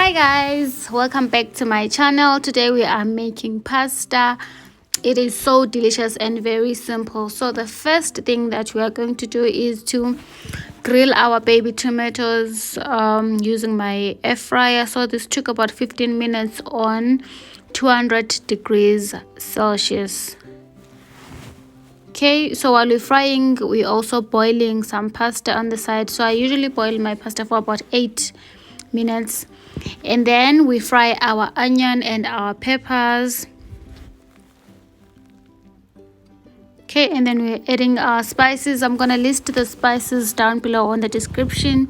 Hi guys, welcome back to my channel. Today we are making pasta. It is so delicious and very simple. So the first thing that we are going to do is to grill our baby tomatoes using my air fryer. So this took about 15 minutes on 200 degrees Celsius. Okay, so while we're frying, we're also boiling some pasta on the side. So I usually boil my pasta for about 8 minutes, and then we fry our onion and our peppers. Okay, and then we're adding our spices. I'm gonna list the spices down below on the description.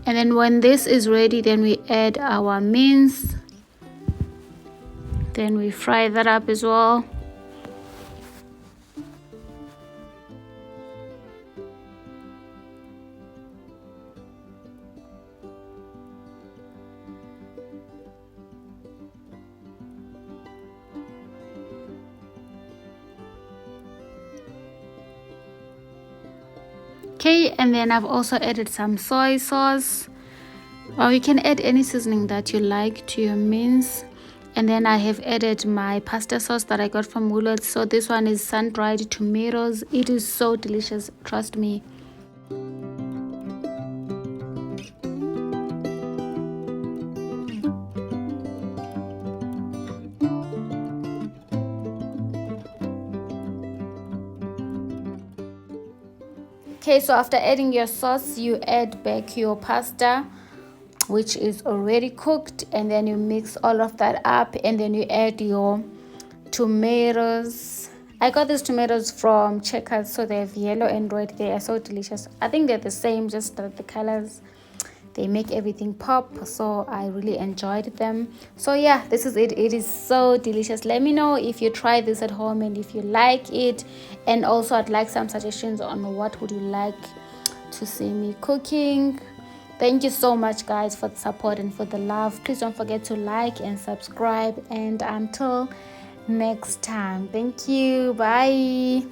And then when this is ready, then we add our mince. Then we fry that up as well. Okay, and then I've also added some soy sauce, or you can add any seasoning that you like to your mince. And then I have added my pasta sauce that I got from Woolworths. So this one is sun-dried tomatoes. It is so delicious, trust me. Okay, so after adding your sauce, you add back your pasta, which is already cooked, and then you mix all of that up, and then you add your tomatoes. I got these tomatoes from Checkers, so they have yellow and red. They are so delicious. I think they're the same, just that the colors, they make everything pop. So I really enjoyed them. So yeah, this is it. It is so delicious. Let me know if you try this at home and if you like it. And also I'd like some suggestions on what would you like to see me cooking. Thank you so much guys for the support and for the love. Please don't forget to like and subscribe, and until next time, thank you, bye.